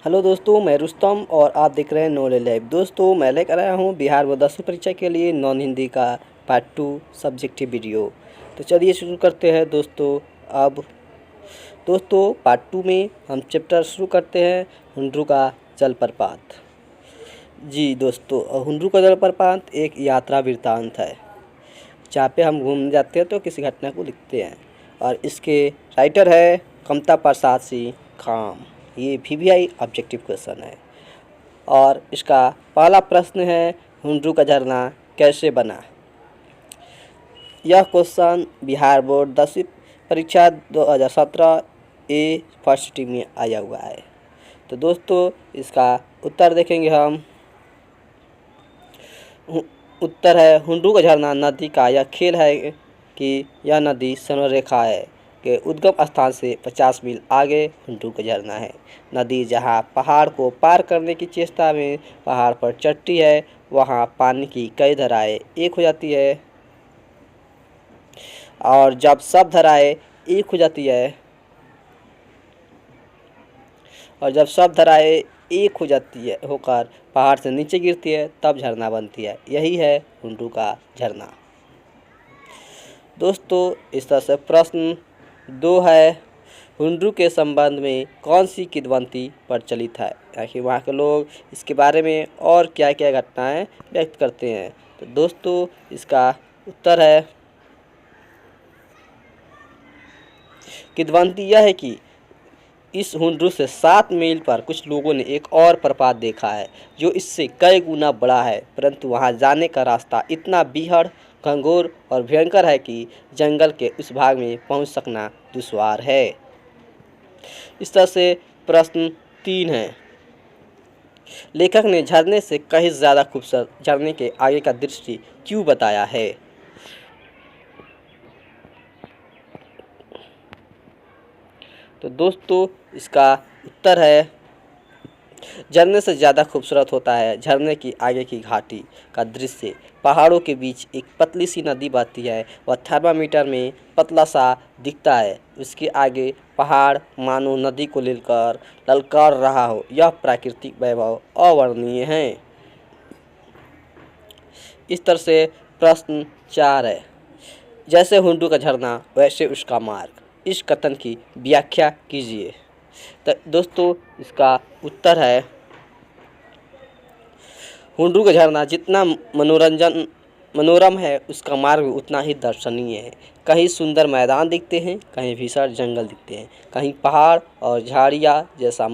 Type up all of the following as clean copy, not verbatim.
Hello दोस्तों, मैं रुस्तम और आप देख रहे हैं नॉलेज लैब। दोस्तों, मैं लेकर आया हूँ बिहार बोर्ड 10वीं परीक्षा के लिए नॉन हिंदी का पार्ट 2 सब्जेक्टिव वीडियो। तो चलिए शुरू करते हैं दोस्तों। अब दोस्तों पार्ट 2 में हम चैप्टर शुरू करते हैं हुंड्रू का जलप्रपात। जी दोस्तों, हुंड्रू का जलप्रपात एक यात्रा वृत्तांत है जहाँ पे हम घूमने जाते हैं तो किसी घटना को लिखते हैं। और इसके राइटर है कमता प्रसाद सिंह खाम। ये VVI ऑब्जेक्टिव क्वेश्चन है। और इसका पहला प्रश्न है, हुंड्रू का झरना कैसे बना। यह क्वेश्चन बिहार बोर्ड 10वीं परीक्षा 2017 ए फर्स्ट टी में आया हुआ है। तो दोस्तों इसका उत्तर देखेंगे हम। उत्तर है, हुंड्रू का झरना नदी का यह खेल है कि यह नदी समरेखा है के उद्गम स्थान से 50 मील आगे हुंड्रू का झरना है। नदी जहां पहाड़ को पार करने की चेष्टा में पहाड़ पर चढ़ती है, वहां पानी की कई धाराएं एक हो जाती है। और जब सब धाराएं एक हो जाती है होकर पहाड़ से नीचे गिरती है, तब झरना बनती है। यही है हुंड्रू का झरना। दोस्तों इस तरह से प्रश्न 2 है, हुंड्रू के संबंध में कौन सी किंवदंती प्रचलित है। आखिर वहाँ के लोग इसके बारे में और क्या क्या घटनाएं व्यक्त करते हैं। तो दोस्तों इसका उत्तर है, किंवदंती यह है कि इस हुंड्रू से 7 मील पर कुछ लोगों ने एक और प्रपात देखा है जो इससे कई गुना बड़ा है, परंतु वहां जाने का रास्ता इतना बीहड़, घंघोर और भयंकर है कि जंगल के उस भाग में पहुंच सकना दुश्वार है। इस तरह से प्रश्न 3 है, लेखक ने झरने से कहीं ज़्यादा खूबसूरत झरने के आगे का दृश्य क्यों बताया है। तो दोस्तों इसका उत्तर है, झरने से ज़्यादा खूबसूरत होता है झरने की आगे की घाटी का दृश्य। पहाड़ों के बीच एक पतली सी नदी बहती है, वह थर्मामीटर में पतला सा दिखता है। उसके आगे पहाड़ मानो नदी को ललकार रहा हो। यह प्राकृतिक वैभव अवर्णनीय है। इस तरह से प्रश्न 4 है, जैसे हुंड्रू का झरना वैसे उसका मार्ग, इस कथन की व्याख्या कीजिए। तो दोस्तों इसका उत्तर है, हुंड्रू का झरना जितना मनोरम है, उसका मार्ग उतना ही दर्शनीय है। कहीं सुंदर मैदान दिखते हैं, कहीं भीषण जंगल दिखते हैं, कहीं पहाड़ और झाड़ियाँ जैसा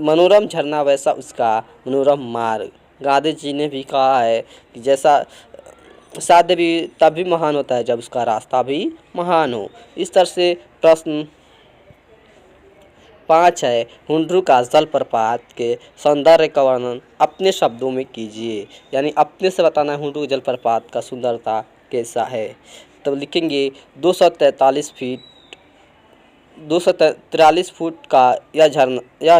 मनोरम झरना वैसा उसका मनोरम मार्ग। गांधी जी ने भी कहा है कि जैसा साध्य भी तब भी महान होता है जब उसका रास्ता भी महान हो। इस तरह से प्रश्न 5 है, हुंड्रू का जलप्रपात के सौंदर्य का वर्णन अपने शब्दों में कीजिए। यानी अपने से बताना है हुंड्रू जलप्रपात का सुंदरता कैसा है। तो लिखेंगे 243 फुट का यह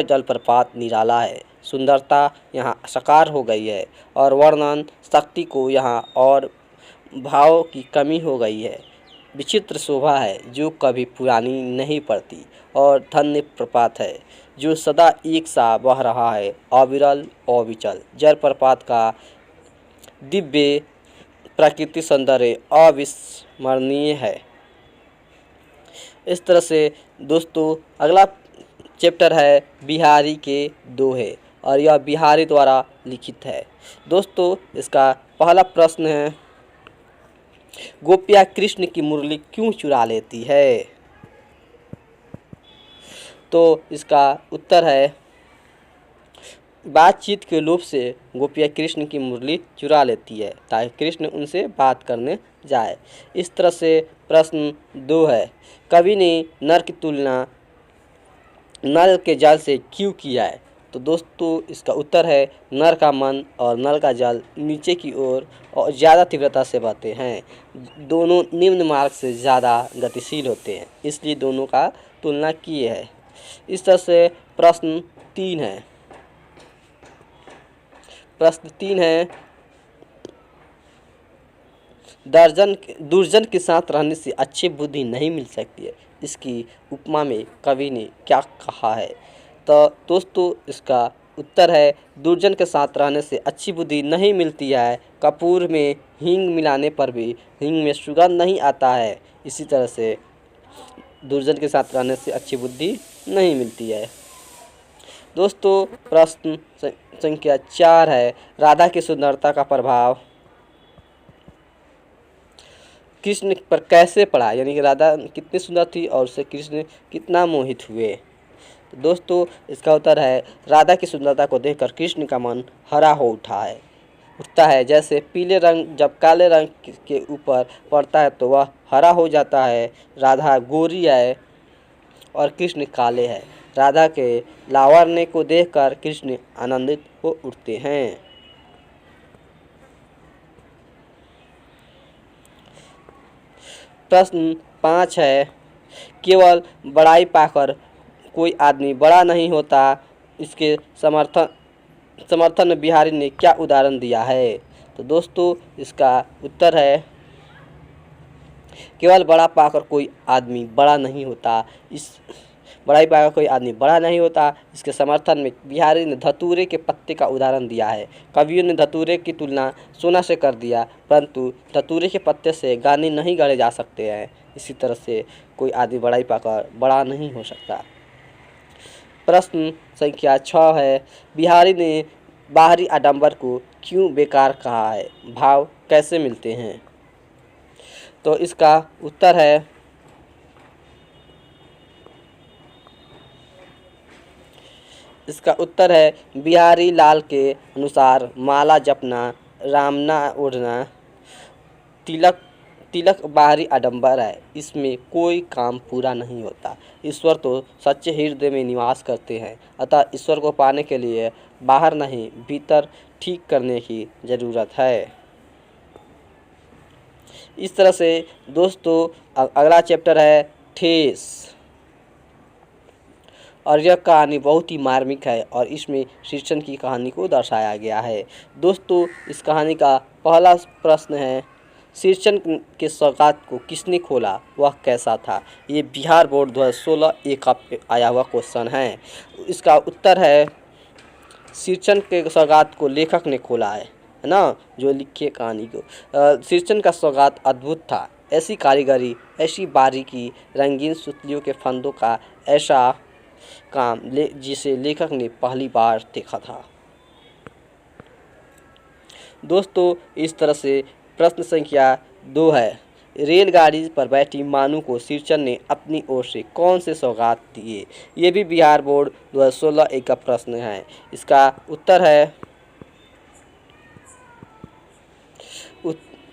जलप्रपात निराला है। सुंदरता यहाँ साकार हो गई है और वर्णन शक्ति को यहाँ और भाव की कमी हो गई है। विचित्र शोभा है जो कभी पुरानी नहीं पड़ती और धन्य प्रपात है जो सदा एक सा बह रहा है, अविरल अविचल। जलप्रपात का दिव्य प्राकृतिक सौंदर्य अविस्मरणीय है। इस तरह से दोस्तों अगला चैप्टर है बिहारी के दोहे और यह बिहारी द्वारा लिखित है। दोस्तों इसका पहला प्रश्न है, गोपियाँ कृष्ण की मुरली क्यों चुरा लेती है। तो इसका उत्तर है, बातचीत के लोभ से गोपियाँ कृष्ण की मुरली चुरा लेती है ताकि कृष्ण उनसे बात करने जाए। इस तरह से प्रश्न 2 है, कवि ने नर की तुलना नल के जल से क्यों किया है। तो दोस्तों इसका उत्तर है, नर का मन और नल का जल नीचे की ओर और ज़्यादा तीव्रता से बहते हैं। दोनों निम्न मार्ग से ज़्यादा गतिशील होते हैं, इसलिए दोनों का तुलना किए है। इस तरह से प्रश्न 3 है। प्रश्न 3 है, दुर्जन के साथ रहने से अच्छी बुद्धि नहीं मिल सकती है। इसकी उपमा में कवि ने क्या कहा है। तो दोस्तों इसका उत्तर है दुर्जन के साथ रहने से अच्छी बुद्धि नहीं मिलती है। कपूर में हींग मिलाने पर भी हींग में सुगंध नहीं आता है। इसी तरह से दुर्जन के साथ रहने से अच्छी बुद्धि नहीं मिलती है। दोस्तों प्रश्न संख्या 4 है, राधा की सुंदरता का प्रभाव कृष्ण पर कैसे पड़ा, यानी कि राधा कितनी सुंदर थी और उससे कृष्ण कितना मोहित हुए। तो दोस्तों इसका उत्तर है राधा की सुंदरता को देखकर कृष्ण का मन हरा हो उठता है। जैसे पीले रंग जब काले रंग के ऊपर पड़ता है तो वह हरा हो जाता है। राधा गोरी है और कृष्ण काले हैं। राधा के लावण्य को देखकर कृष्ण आनंदित हो उठते हैं। प्रश्न 5 है, केवल बड़ाई पाकर कोई आदमी बड़ा नहीं होता। इसके समर्थन में बिहारी ने क्या उदाहरण दिया है। तो दोस्तों इसका उत्तर है केवल बड़ा पाकर कोई आदमी बड़ा नहीं होता। इस बड़ाई पाकर कोई आदमी बड़ा नहीं होता। इसके समर्थन में बिहारी ने धतूरे के पत्ते का उदाहरण दिया है। कवियों ने धतूरे की तुलना सोना से कर दिया, परंतु धतूरे के पत्ते से गाने नहीं गढ़े जा सकते हैं। इसी तरह से कोई आदमी बड़ाई पाकर बड़ा नहीं हो सकता। प्रश्न संख्या 6 है, बिहारी ने बाहरी आडंबर को क्यों बेकार कहा है, भाव कैसे मिलते हैं। तो इसका उत्तर है बिहारी लाल के अनुसार माला जपना, रामना ओढ़ना, तिलक बाहरी आडंबर है। इसमें कोई काम पूरा नहीं होता। ईश्वर तो सच्चे हृदय में निवास करते हैं, अतः ईश्वर को पाने के लिए बाहर नहीं भीतर ठीक करने की ज़रूरत है। इस तरह से दोस्तों अगला चैप्टर है ठेस, और यह कहानी बहुत ही मार्मिक है और इसमें श्रीचंद की कहानी को दर्शाया गया है। दोस्तों इस कहानी का पहला प्रश्न है, श्रीचंद के सौगात को किसने खोला, वह कैसा था। ये बिहार बोर्ड 2016 एक आया हुआ क्वेश्चन है। इसका उत्तर है श्रीचंद के सौगात को लेखक ने खोला है ना, जो लिखे कहानी को। श्रीचंद का सौगात अद्भुत था। ऐसी कारीगरी, ऐसी बारीकी, रंगीन सुतलियों के फंदों का ऐसा काम जिसे लेखक ने पहली बार देखा था। दोस्तों इस तरह से प्रश्न संख्या 2 है, रेलगाड़ी पर बैठी मानू को श्रीचंद ने अपनी ओर से कौन से सौगात दिए। ये भी बिहार बोर्ड 2016 एक का प्रश्न है। इसका उत्तर है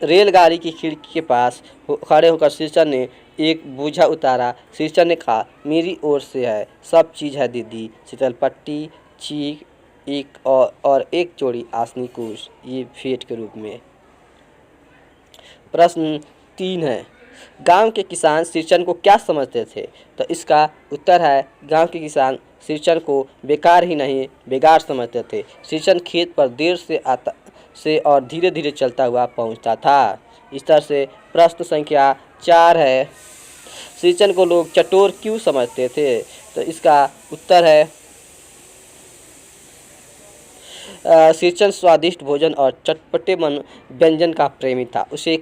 रेलगाड़ी की खिड़की के पास खड़े होकर श्रीचंद ने एक बोझा उतारा। श्रीचंद ने कहा, मेरी ओर से है, सब चीज़ है दीदी, शीतल पट्टी, चीख, एक और एक जोड़ी आसनी कुश, ये भेंट के रूप में। प्रश्न 3 है, गांव के किसान श्रीचंद को क्या समझते थे। तो इसका उत्तर है गांव के किसान श्रीचंद को बेकार ही नहीं बेगार समझते थे। श्रीचंद खेत पर देर से और धीरे धीरे चलता हुआ पहुंचता था। इस तरह से प्रश्न संख्या 4 है, श्रीचंद को लोग चटोर क्यों समझते थे। तो इसका उत्तर है श्रीचंद स्वादिष्ट भोजन और चटपटे व्यंजन का प्रेमी था। उसे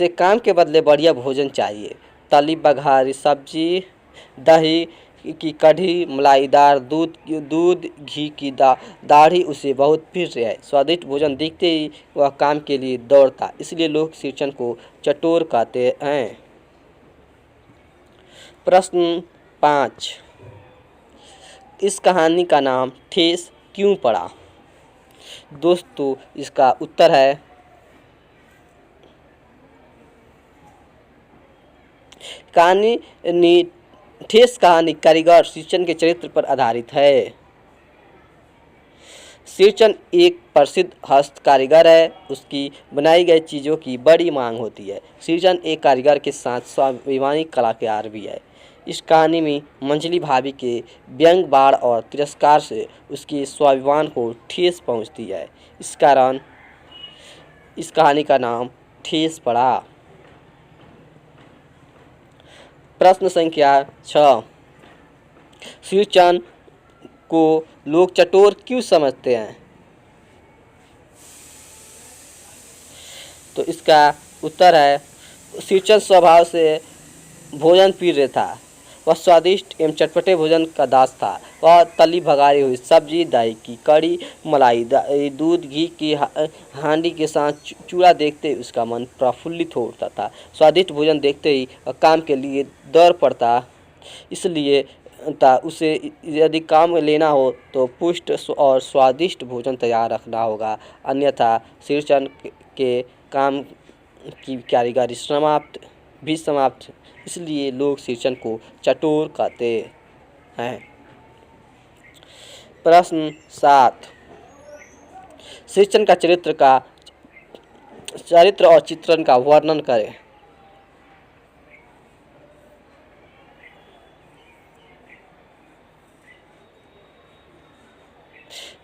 काम के बदले बढ़िया भोजन चाहिए। तली बघारी सब्जी, दही की कढ़ी, मलाईदार दूध घी की दाढ़ी उसे बहुत प्रिय है। स्वादिष्ट भोजन देखते ही वह काम के लिए दौड़ता, इसलिए लोग श्रीचंद को चटोर कहते हैं। प्रश्न 5, इस कहानी का नाम ठेस क्यों पड़ा। दोस्तों इसका उत्तर है ठेस कहानी कारीगर श्रीचंद के चरित्र पर आधारित है। श्रीचंद एक प्रसिद्ध हस्त कारीगर है। उसकी बनाई गई चीज़ों की बड़ी मांग होती है। श्रीचंद एक कारीगर के साथ स्वाभिमानी कलाकार भी है। इस कहानी में मंजली भाभी के व्यंग, बाढ़ और तिरस्कार से उसके स्वाभिमान को ठेस पहुंचती है। इस कारण इस कहानी का नाम ठेस पड़ा। प्रश्न संख्या 6, श्रीचंद को लोग चटोर क्यों समझते हैं? तो इसका उत्तर है, सिंचन स्वभाव से भोजन प्रिय था। वह स्वादिष्ट एवं चटपटे भोजन का दास था। वह तली भगाई हुई सब्जी, दही की कड़ी, मलाई, दूध, घी की हांडी के साथ चूड़ा देखते ही उसका मन प्रफुल्लित हो उठता था। स्वादिष्ट भोजन देखते ही वह काम के लिए दौड़ पड़ता। इसलिए उसे यदि काम लेना हो तो पुष्ट और स्वादिष्ट भोजन तैयार रखना होगा, अन्यथा सिंचन के काम की कारीगरी समाप्त। इसलिए लोग सिंचन को चटोर कहते हैं। प्रश्न 7, सिंचन का चरित्र और चित्रण का वर्णन करें।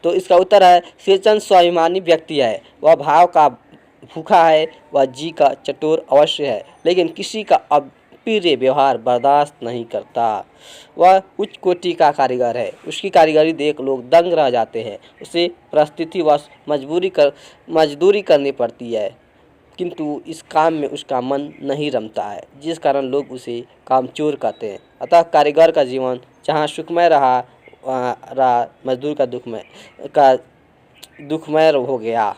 तो इसका उत्तर है, सिंचन स्वाभिमानी व्यक्ति है। वह भाव का भूखा है। वह जी का चटोर अवश्य है, लेकिन किसी का अप्रिय व्यवहार बर्दाश्त नहीं करता। वह उच्च कोटि का कारीगर है। उसकी कारीगरी देख लोग दंग रह जाते हैं। उसे परिस्थितिवश मजदूरी करनी पड़ती है, किंतु इस काम में उसका मन नहीं रमता है, जिस कारण लोग उसे कामचोर कहते हैं। अतः कारीगर का जीवन जहाँ सुखमय रहा मजदूर का दुखमय हो गया।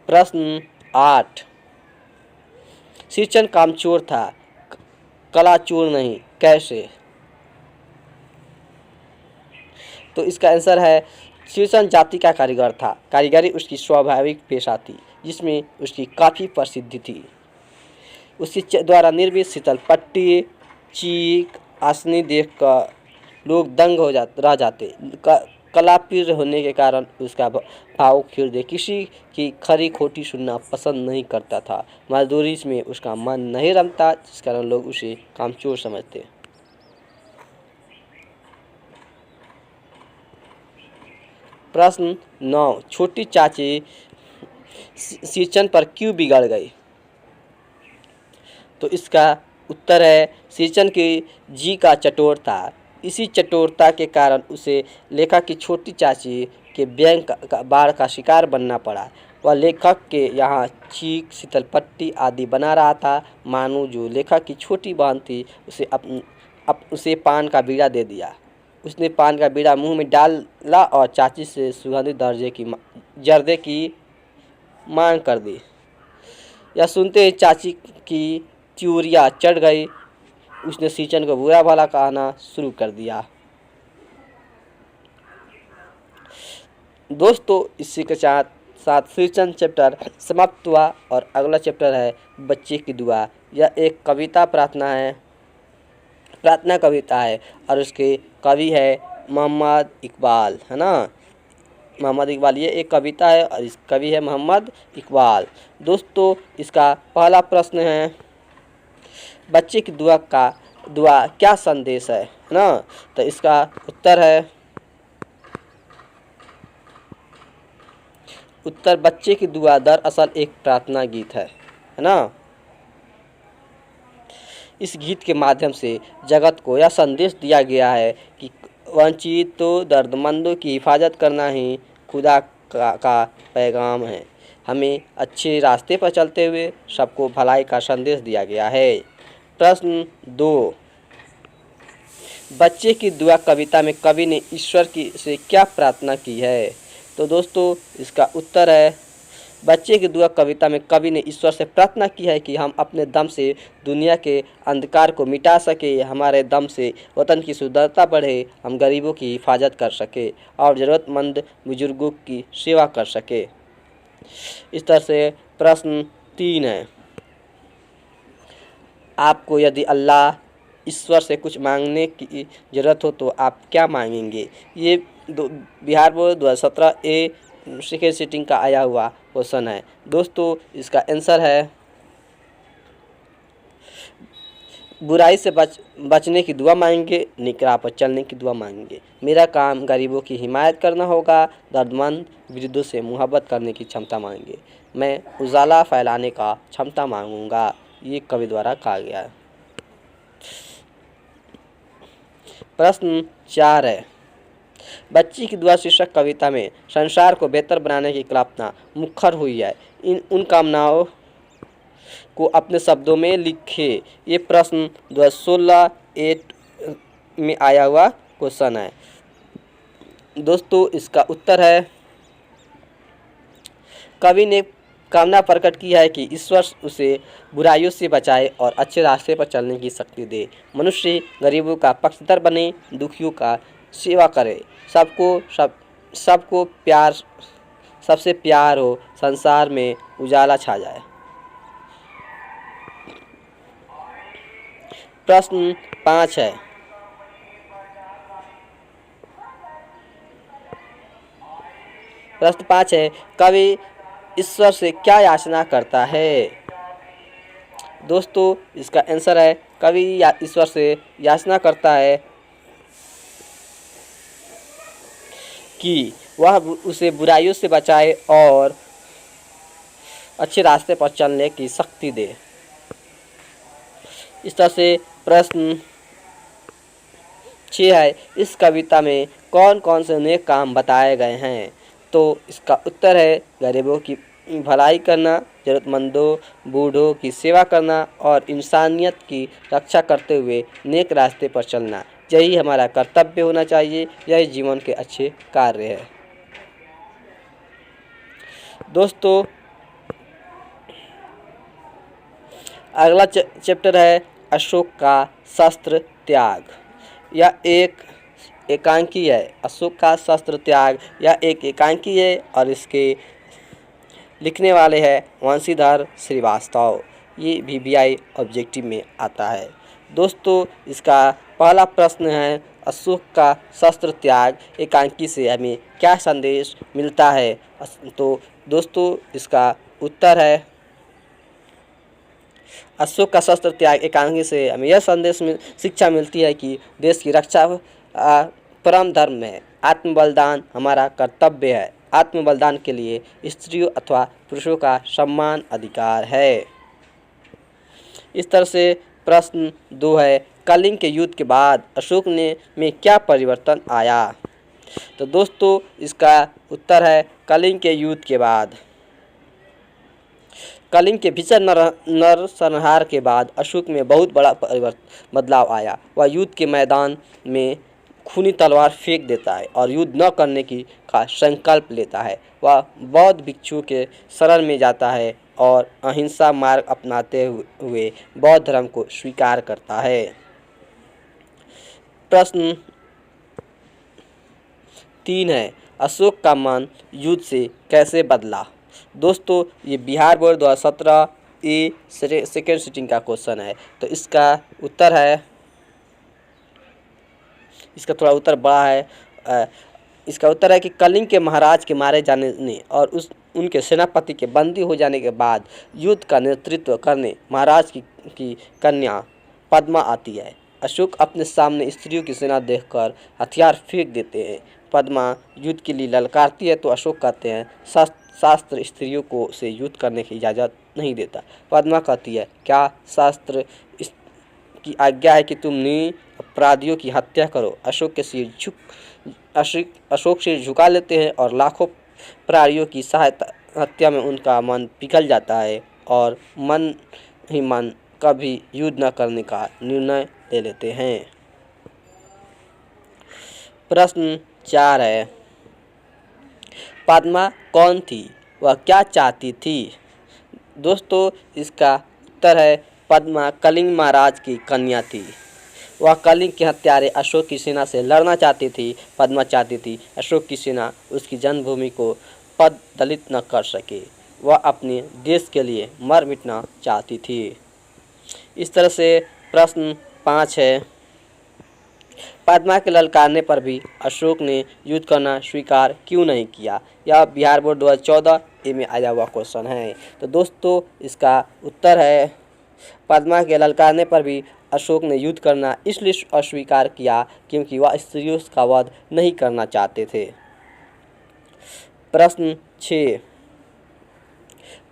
प्रश्न 8, सिंचन कामचोर था, कलाचोर नहीं, कैसे? तो इसका आंसर है, सिंचन जाति का कारीगर था। कारीगरी उसकी स्वाभाविक पेशा थी, जिसमें उसकी काफ़ी प्रसिद्धि थी। उसके द्वारा निर्मित शीतल पट्टी, चीक, आसनी देखकर लोग दंग रह जाते। कलाप्रिय होने के कारण उसका भावुक हृदय किसी की खरी खोटी सुनना पसंद नहीं करता था। मजदूरी में उसका मन नहीं रमता, जिस कारण लोग उसे कामचोर समझते। प्रश्न 9, छोटी चाची सिंचन पर क्यों बिगड़ गई? तो इसका उत्तर है, सिंचन की जी का चटोर था। इसी चटोरता के कारण उसे लेखक की छोटी चाची के व्यंग बाढ़ का शिकार बनना पड़ा। वह लेखक के यहाँ चीक, शीतल पट्टी आदि बना रहा था। मानो जो लेखक की छोटी बहन थी, उसे पान का बीड़ा दे दिया। उसने पान का बीड़ा मुंह में डाला और चाची से सुगंधित जर्दे की मांग कर दी। यह सुनते ही चाची की त्योरियाँ चढ़ गई। उसने सिंचन को बुरा भला कहना शुरू कर दिया। दोस्तों, इसी के साथ सिंचन चैप्टर समाप्त हुआ और अगला चैप्टर है बच्चे की दुआ। यह एक प्रार्थना कविता है और उसके कवि है मोहम्मद इकबाल, है ना। मोहम्मद इकबाल, ये एक कविता है और इस कवि है मोहम्मद इकबाल। दोस्तों, इसका पहला प्रश्न है, बच्चे की दुआ क्या संदेश है ना। तो इसका उत्तर है, बच्चे की दुआ दरअसल एक प्रार्थना गीत है ना। इस गीत के माध्यम से जगत को यह संदेश दिया गया है कि वंचितों, दर्दमंदों की हिफाजत करना ही खुदा का पैगाम है। हमें अच्छे रास्ते पर चलते हुए सबको भलाई का संदेश दिया गया है। प्रश्न 2, बच्चे की दुआ कविता में कवि ने ईश्वर से क्या प्रार्थना की है? तो दोस्तों, इसका उत्तर है, बच्चे की दुआ कविता में कवि ने ईश्वर से प्रार्थना की है कि हम अपने दम से दुनिया के अंधकार को मिटा सके, हमारे दम से वतन की सुंदरता बढ़े, हम गरीबों की हिफाजत कर सके और ज़रूरतमंद बुजुर्गों की सेवा कर सके। इस तरह से प्रश्न 3 है, आपको यदि अल्लाह ईश्वर से कुछ मांगने की ज़रूरत हो तो आप क्या मांगेंगे? ये बिहार बोर्ड 2017 सेकेंड सीटिंग का आया हुआ क्वेश्चन है। दोस्तों, इसका आंसर है, बुराई से बचने की दुआ मांगेंगे, नेक राह पर चलने की दुआ मांगेंगे। मेरा काम गरीबों की हिमायत करना होगा, दर्दमंद वृद्धों से मुहब्बत करने की क्षमता मांगेंगे, मैं उजाला फैलाने का क्षमता मांगूंगा। ये कवि द्वारा कहा गया है। प्रश्न 4 है, बच्ची की दुआ शीर्षक कविता में संसार को बेहतर बनाने की कल्पना मुखर हुई है। इन उन कामनाओं को अपने शब्दों में लिखे। ये प्रश्न 2016 8 में आया हुआ क्वेश्चन है। दोस्तों इसका उत्तर है, कवि ने कामना प्रकट की है कि ईश्वर उसे बुराइयों से बचाए और अच्छे रास्ते पर चलने की शक्ति दे। मनुष्य गरीबों का पक्षधर बने, दुखियों का सेवा करे, सबको प्यार सबसे प्यार हो, संसार में उजाला छा जाए। प्रश्न 5 है, कवि ईश्वर से क्या याचना करता है? दोस्तों इसका आंसर है, कवि ईश्वर से याचना करता है कि वह उसे बुराइयों से बचाए और अच्छे रास्ते पर चलने की शक्ति दे। इस तरह से प्रश्न 6 है, इस कविता में कौन कौन से नेक काम बताए गए हैं? तो इसका उत्तर है, गरीबों की भलाई करना, ज़रूरतमंदों बूढ़ों की सेवा करना और इंसानियत की रक्षा करते हुए नेक रास्ते पर चलना। यही हमारा कर्तव्य होना चाहिए, यही जीवन के अच्छे कार्य है। दोस्तों अगला चैप्टर है अशोक का शस्त्र त्याग। यह एक एकांकी है। अशोक का शस्त्र त्याग यह एक एकांकी है और इसके लिखने वाले हैं वंशीधर श्रीवास्तव। ये VBI ऑब्जेक्टिव में आता है। दोस्तों इसका पहला प्रश्न है, अशोक का शस्त्र त्याग एकांकी से हमें क्या संदेश मिलता है? तो दोस्तों इसका उत्तर है, अशोक का शस्त्र त्याग एकांकी से हमें यह शिक्षा मिलती है कि देश की रक्षा परम धर्म है। आत्म बलिदान हमारा कर्तव्य है। आत्म बलिदान के लिए स्त्रियों अथवा पुरुषों का सम्मान अधिकार है। इस तरह से प्रश्न 2 है, कलिंग के युद्ध के बाद अशोक में क्या परिवर्तन आया? तो दोस्तों इसका उत्तर है, कलिंग के युद्ध के बाद कलिंग के भीषण नरसंहार के बाद अशोक में बहुत बड़ा बदलाव आया। वह युद्ध के मैदान में खूनी तलवार फेंक देता है और युद्ध न करने का संकल्प लेता है। वह बौद्ध भिक्षुओं के शरण में जाता है और अहिंसा मार्ग अपनाते हुए बौद्ध धर्म को स्वीकार करता है। प्रश्न 3 है, अशोक का मन युद्ध से कैसे बदला? दोस्तों ये बिहार बोर्ड 2017 सेकेंड सिटिंग का क्वेश्चन है। तो इसका उत्तर है, इसका थोड़ा उत्तर बड़ा है। इसका उत्तर है कि कलिंग के महाराज के मारे जाने और उनके सेनापति के बंदी हो जाने के बाद युद्ध का नेतृत्व करने महाराज की कन्या पद्मा आती है। अशोक अपने सामने स्त्रियों की सेना देखकर हथियार फेंक देते हैं। पद्मा युद्ध के लिए ललकारती है तो अशोक कहते हैं, शास्त्र स्त्रियों को से युद्ध करने की इजाज़त नहीं देता। पद्मा कहती है, क्या शास्त्र की आज्ञा है कि तुम अपराधियों की हत्या करो? अशोक सिर झुका लेते हैं और लाखों प्राणियों की हत्या में उनका मन पिघल जाता है और मन ही मन कभी युद्ध न करने का निर्णय ले लेते हैं। प्रश्न 4 है, पद्मा कौन थी? वह क्या चाहती थी? दोस्तों इसका उत्तर है, पद्मा कलिंग महाराज की कन्या थी। वह कलिंग के हत्यारे अशोक की सेना से लड़ना चाहती थी। पद्मा चाहती थी अशोक की सेना उसकी जन्मभूमि को पद दलित न कर सके। वह अपने देश के लिए मर मिटना चाहती थी। इस तरह से प्रश्न 5 है, पद्मा के ललकारने पर भी अशोक ने युद्ध करना स्वीकार क्यों नहीं किया? यह बिहार बोर्ड 2014 में आया हुआ क्वेश्चन है। तो दोस्तों इसका उत्तर है, पद्मा के ललकारने पर भी अशोक ने युद्ध करना इसलिए अस्वीकार किया क्योंकि वह स्त्रियों का वध नहीं करना चाहते थे। प्रश्न 6,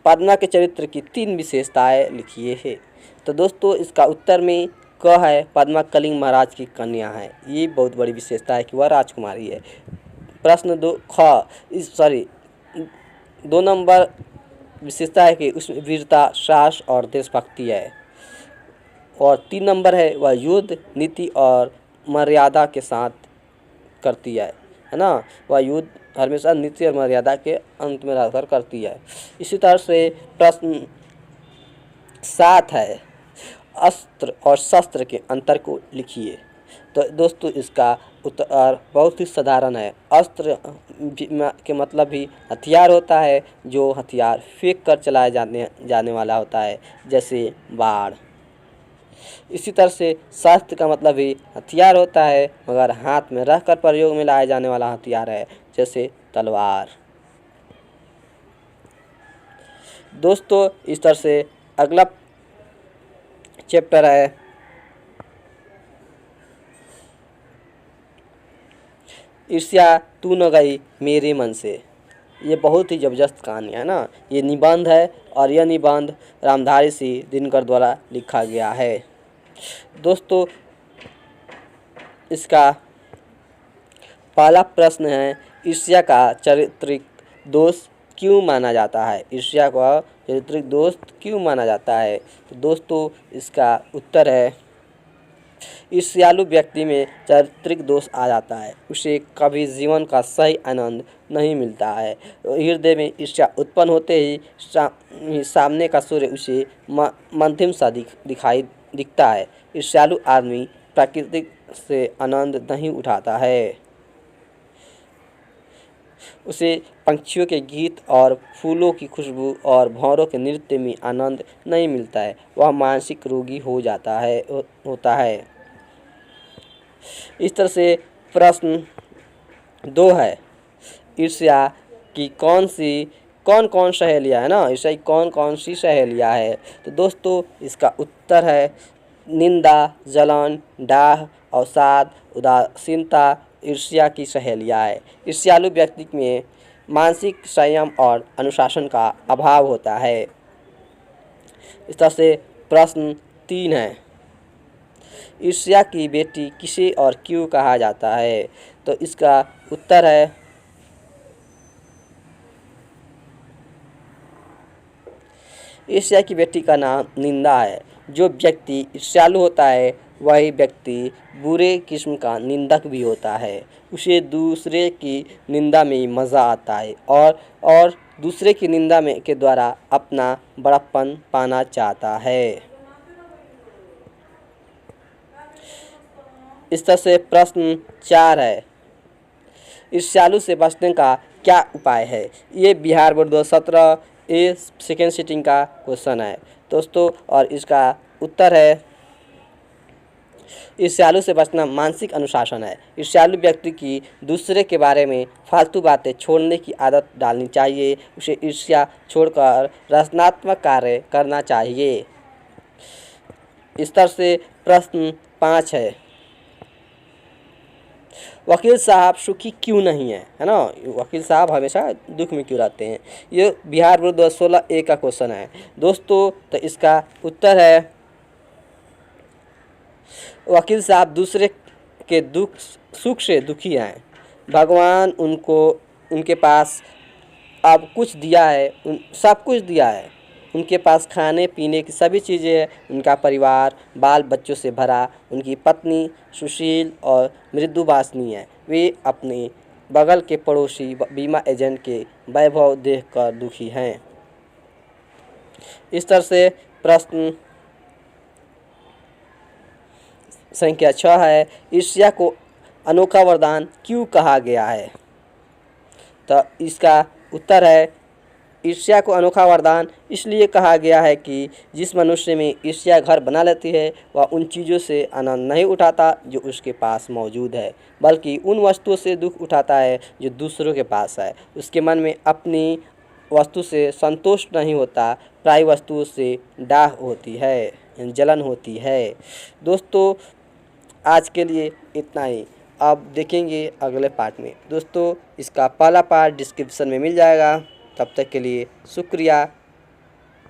पद्मा के चरित्र की 3 विशेषताएं लिखिए है। तो दोस्तों इसका उत्तर में क है पद्मा कलिंग महाराज की कन्या है। ये बहुत बड़ी विशेषता है कि वह राजकुमारी है। प्रश्न 2 2 नंबर विशेषता है कि उसमें वीरता, साहस और देशभक्ति है। और 3 नंबर है वह युद्ध नीति और मर्यादा के साथ करती है ना। वह युद्ध हमेशा नीति और मर्यादा के अंत में रहकर करती है। इसी तरह से प्रश्न 7 है अस्त्र और शस्त्र के अंतर को लिखिए। तो दोस्तों इसका उत्तर बहुत ही साधारण है। अस्त्र के मतलब भी हथियार होता है, जो हथियार फेंक कर चलाए जाने वाला होता है, जैसे बाण। इसी तरह से शस्त्र का मतलब भी हथियार होता है, मगर हाथ में रखकर प्रयोग में लाया जाने वाला हथियार है, जैसे तलवार। दोस्तों इस तरह से अगला चैप्टर है ईर्ष्या तू न गई मेरे मन से। ये बहुत ही ज़बरदस्त कहानी है ना। ये निबंध है और यह निबंध रामधारी सिंह दिनकर द्वारा लिखा गया है। दोस्तों इसका पहला प्रश्न है ईर्ष्या का चारित्रिक दोष क्यों माना जाता है। ईर्ष्या का चारित्रिक दोष क्यों माना जाता है। तो दोस्तों इसका उत्तर है ईर्ष्यालु व्यक्ति में चारित्रिक दोष आ जाता है, उसे कभी जीवन का सही आनंद नहीं मिलता है। हृदय में ईर्ष्या उत्पन्न होते ही सामने का सूर्य उसे मध्यम सा दिखता है। ईर्ष्यालु आदमी प्राकृतिक से आनंद नहीं उठाता है, उसे पंछियों के गीत और फूलों की खुशबू और भंवरों के नृत्य में आनंद नहीं मिलता है। वह मानसिक रोगी होता है। इस तरह से प्रश्न 2 है ईर्ष्या की कौन कौन सहेलियाँ है ना। ईर्ष्या की कौन सी सहेलियाँ है। तो दोस्तों इसका उत्तर है निंदा, जलन, डाह, अवसाद, उदासीनता ईर्ष्या की सहेलियाँ है। ईर्ष्यालु व्यक्ति में मानसिक संयम और अनुशासन का अभाव होता है। इस तरह से प्रश्न 3 है ईर्ष्या की बेटी किसे और क्यों कहा जाता है। तो इसका उत्तर है ईर्ष्या की बेटी का नाम निंदा है। जो व्यक्ति ईर्ष्यालु होता है वही व्यक्ति बुरे किस्म का निंदक भी होता है। उसे दूसरे की निंदा में मज़ा आता है और दूसरे की निंदा में के द्वारा अपना बड़प्पन पाना चाहता है। इस तरह से प्रश्न 4 है ईर्ष्यालु से बचने का क्या उपाय है। ये बिहार बोर्ड 2017 ए सेकेंड सिटिंग का क्वेश्चन है दोस्तों। और इसका उत्तर है ईर्ष्यालु से बचना मानसिक अनुशासन है। ईर्ष्यालु व्यक्ति की दूसरे के बारे में फालतू बातें छोड़ने की आदत डालनी चाहिए। उसे ईर्ष्या छोड़कर रचनात्मक कार्य करना चाहिए। इस तरह से प्रश्न 5 है वकील साहब सुखी क्यों नहीं है ना। वकील साहब हमेशा दुख में क्यों रहते हैं। ये बिहार बोर्ड 2016 ए का क्वेश्चन है दोस्तों। तो इसका उत्तर है वकील साहब दूसरे के सुख से दुखी हैं। भगवान उनके पास अब कुछ दिया है, सब कुछ दिया है। उनके पास खाने पीने की सभी चीज़ें हैं। उनका परिवार बाल बच्चों से भरा। उनकी पत्नी सुशील और मृदुभाषिणी है। वे अपने बगल के पड़ोसी बीमा एजेंट के वैभव देखकर दुखी हैं। इस तरह से प्रश्न संख्या 6 है ईर्ष्या को अनोखा वरदान क्यों कहा गया है। तो इसका उत्तर है ईर्ष्या को अनोखा वरदान इसलिए कहा गया है कि जिस मनुष्य में ईर्ष्या घर बना लेती है वह उन चीज़ों से आनंद नहीं उठाता जो उसके पास मौजूद है, बल्कि उन वस्तुओं से दुख उठाता है जो दूसरों के पास है। उसके मन में अपनी वस्तु से संतोष नहीं होता, प्राय वस्तुओं से डाह होती है, जलन होती है। दोस्तों आज के लिए इतना ही। अब देखेंगे अगले पार्ट में। दोस्तों इसका पहला पार्ट डिस्क्रिप्शन में मिल जाएगा। तब तक के लिए शुक्रिया।